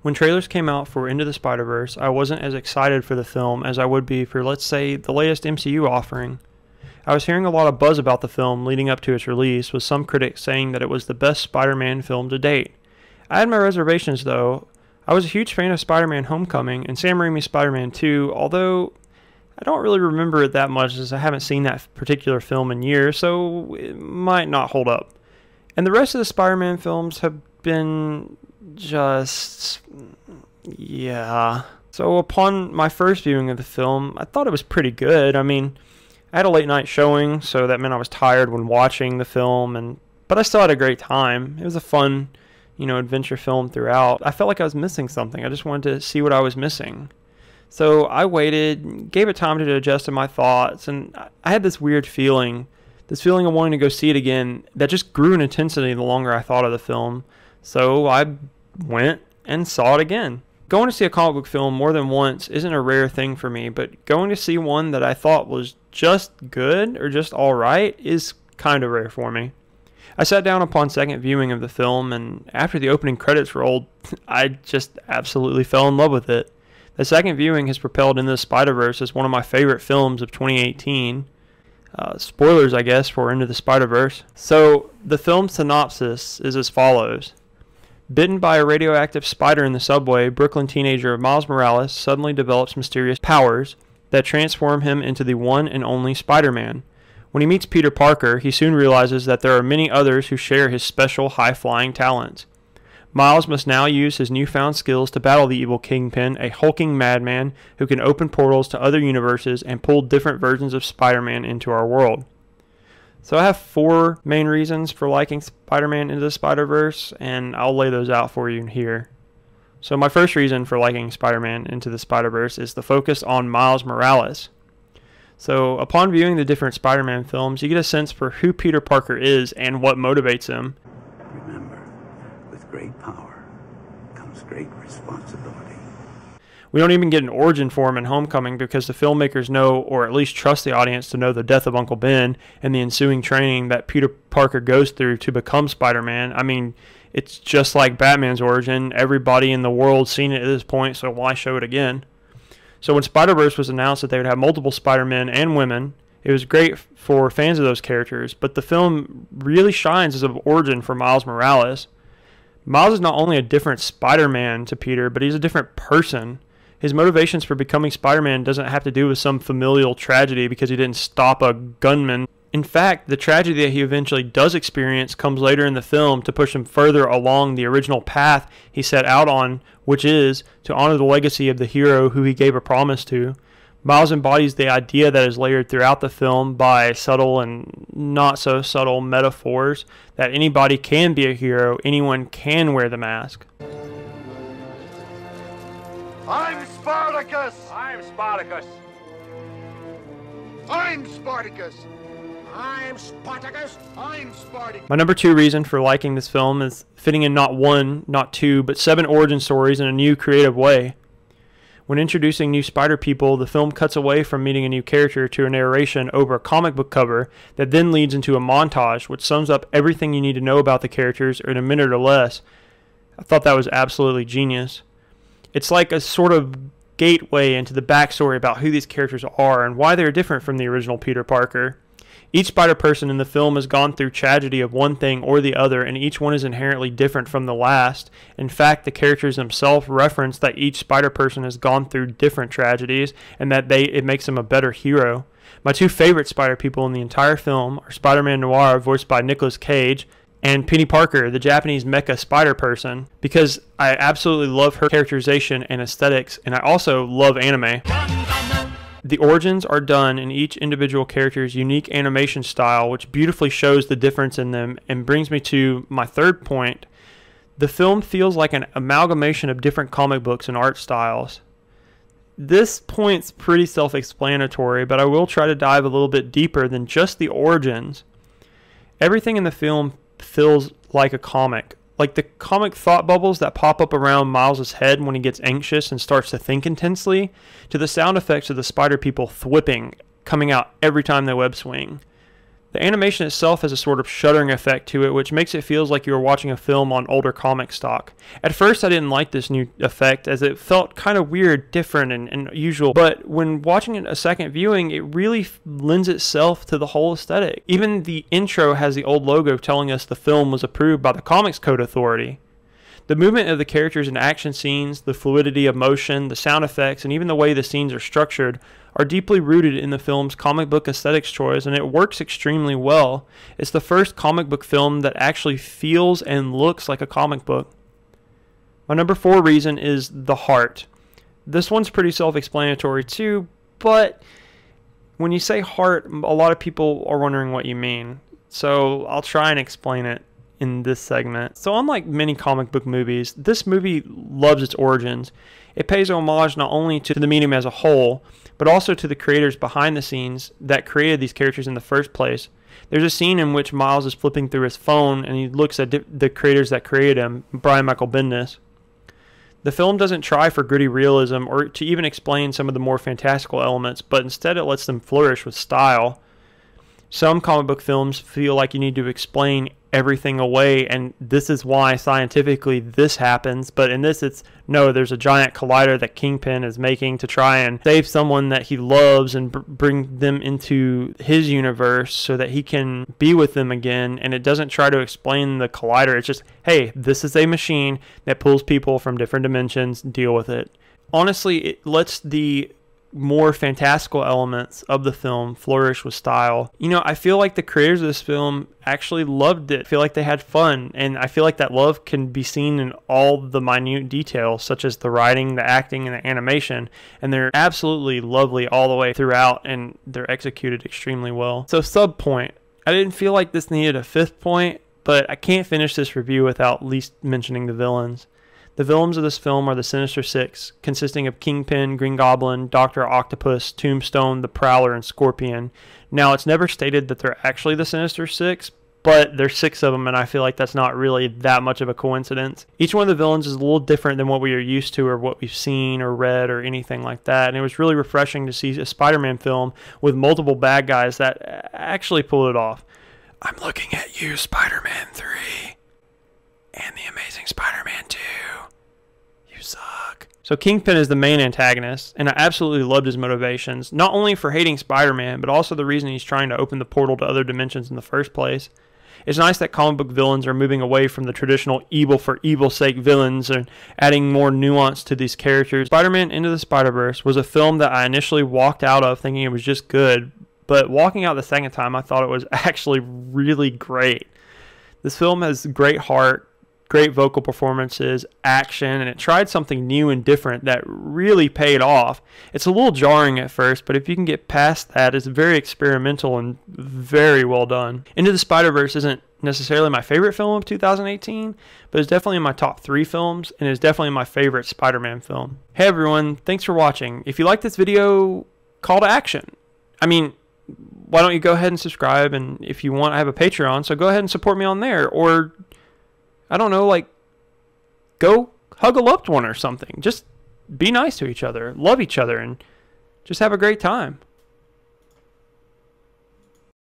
When trailers came out for Into the Spider-Verse, I wasn't as excited for the film as I would be for, let's say, the latest MCU offering. I was hearing a lot of buzz about the film leading up to its release, with some critics saying that it was the best Spider-Man film to date. I had my reservations though. I was a huge fan of Spider-Man Homecoming and Sam Raimi's Spider-Man 2, although I don't really remember it that much as I haven't seen that particular film in years, so it might not hold up. And the rest of the Spider-Man films have been just... yeah. So upon my first viewing of the film, I thought it was pretty good. I mean, I had a late night showing, so that meant I was tired when watching the film, but I still had a great time. It was a fun, adventure film throughout. I felt like I was missing something. I just wanted to see what I was missing. So I waited, gave it time to adjust to my thoughts, and I had this weird feeling, of wanting to go see it again that just grew in intensity the longer I thought of the film. So I went and saw it again. Going to see a comic book film more than once isn't a rare thing for me, but going to see one that I thought was just good or just alright is kind of rare for me. I sat down upon second viewing of the film, and after the opening credits rolled, I just absolutely fell in love with it. The second viewing has propelled Into the Spider-Verse as one of my favorite films of 2018. Spoilers, I guess, for Into the Spider-Verse. So, the film synopsis is as follows. Bitten by a radioactive spider in the subway, Brooklyn teenager Miles Morales suddenly develops mysterious powers that transform him into the one and only Spider-Man. When he meets Peter Parker, he soon realizes that there are many others who share his special high-flying talents. Miles must now use his newfound skills to battle the evil Kingpin, a hulking madman who can open portals to other universes and pull different versions of Spider-Man into our world. So I have 4 main reasons for liking Spider-Man Into the Spider-Verse, and I'll lay those out for you here. So my first reason for liking Spider-Man Into the Spider-Verse is the focus on Miles Morales. So upon viewing the different Spider-Man films, you get a sense for who Peter Parker is and what motivates him. Remember, with great power comes great responsibility. We don't even get an origin for him in Homecoming because the filmmakers know, or at least trust the audience to know, the death of Uncle Ben and the ensuing training that Peter Parker goes through to become Spider-Man. I mean, it's just like Batman's origin. Everybody in the world's seen it at this point, so why show it again? So when Spider-Verse was announced that they would have multiple Spider-Men and women, it was great for fans of those characters, but the film really shines as an origin for Miles Morales. Miles is not only a different Spider-Man to Peter, but he's a different person. His motivations for becoming Spider-Man doesn't have to do with some familial tragedy because he didn't stop a gunman. In fact, the tragedy that he eventually does experience comes later in the film to push him further along the original path he set out on, which is to honor the legacy of the hero who he gave a promise to. Miles embodies the idea that is layered throughout the film by subtle and not so subtle metaphors that anybody can be a hero, anyone can wear the mask. I'm Spartacus! I'm Spartacus! I'm Spartacus! I'm Spartacus! I'm Spartacus! My number 2 reason for liking this film is fitting in not 1, not 2, but 7 origin stories in a new creative way. When introducing new Spider people, the film cuts away from meeting a new character to a narration over a comic book cover that then leads into a montage which sums up everything you need to know about the characters in a minute or less. I thought that was absolutely genius. It's like a sort of gateway into the backstory about who these characters are and why they're different from the original Peter Parker. Each Spider-Person in the film has gone through tragedy of one thing or the other, and each one is inherently different from the last. In fact, the characters themselves reference that each Spider-Person has gone through different tragedies, and that it makes them a better hero. My 2 favorite Spider people in the entire film are Spider-Man Noir, voiced by Nicolas Cage, and Penny Parker, the Japanese mecha Spider-Person, because I absolutely love her characterization and aesthetics, and I also love anime. The origins are done in each individual character's unique animation style, which beautifully shows the difference in them, and brings me to my third point. The film feels like an amalgamation of different comic books and art styles. This point's pretty self-explanatory, but I will try to dive a little bit deeper than just the origins. Everything in the film feels like a comic. Like the comic thought bubbles that pop up around Miles' head when he gets anxious and starts to think intensely, to the sound effects of the spider people thwipping, coming out every time they web swing. The animation itself has a sort of shuddering effect to it, which makes it feel like you are watching a film on older comic stock. At first, I didn't like this new effect, as it felt kind of weird, different, and unusual, but when watching it a second viewing, it really lends itself to the whole aesthetic. Even the intro has the old logo telling us the film was approved by the Comics Code Authority. The movement of the characters in action scenes, the fluidity of motion, the sound effects, and even the way the scenes are structured are deeply rooted in the film's comic book aesthetics choice, and it works extremely well. It's the first comic book film that actually feels and looks like a comic book. My number 4 reason is the heart. This one's pretty self-explanatory too, but when you say heart, a lot of people are wondering what you mean. So I'll try and explain it in this segment. So unlike many comic book movies, this movie loves its origins. It pays homage not only to the medium as a whole, but also to the creators behind the scenes that created these characters in the first place. There's a scene in which Miles is flipping through his phone and he looks at the creators that created him, Brian Michael Bendis. The film doesn't try for gritty realism or to even explain some of the more fantastical elements, but instead it lets them flourish with style. Some comic book films feel like you need to explain everything away, and this is why scientifically this happens, but in this it's no, there's a giant collider that Kingpin is making to try and save someone that he loves and bring them into his universe so that he can be with them again, and it doesn't try to explain the collider. It's just, hey, this is a machine that pulls people from different dimensions, deal with it. Honestly, it lets the more fantastical elements of the film flourish with style. You know, I feel like the creators of this film actually loved it. I feel like they had fun, and I feel like that love can be seen in all the minute details, such as the writing, the acting, and the animation, and they're absolutely lovely all the way throughout, and they're executed extremely well. So sub point. I didn't feel like this needed a 5th point, but I can't finish this review without at least mentioning the villains. The villains of this film are the Sinister Six, consisting of Kingpin, Green Goblin, Dr. Octopus, Tombstone, the Prowler, and Scorpion. Now, it's never stated that they're actually the Sinister Six, but there's 6 of them, and I feel like that's not really that much of a coincidence. Each one of the villains is a little different than what we are used to or what we've seen or read or anything like that, and it was really refreshing to see a Spider-Man film with multiple bad guys that actually pulled it off. I'm looking at you, Spider-Man 3, and The Amazing Spider-Man 2. You suck. So Kingpin is the main antagonist, and I absolutely loved his motivations, not only for hating Spider-Man, but also the reason he's trying to open the portal to other dimensions in the first place. It's nice that comic book villains are moving away from the traditional evil for evil's sake villains and adding more nuance to these characters. Spider-Man Into the Spider-Verse was a film that I initially walked out of thinking it was just good, but walking out the second time I thought it was actually really great. This film has great heart, great vocal performances, action, and it tried something new and different that really paid off. It's a little jarring at first, but if you can get past that, it's very experimental and very well done. Into the Spider-Verse isn't necessarily my favorite film of 2018, but it's definitely in my top 3 films, and it's definitely my favorite Spider-Man film. Hey everyone, thanks for watching. If you like this video, call to action. I mean, why don't you go ahead and subscribe, and if you want, I have a Patreon, so go ahead and support me on there, or I don't know, like, go hug a loved one or something. Just be nice to each other, love each other, and just have a great time.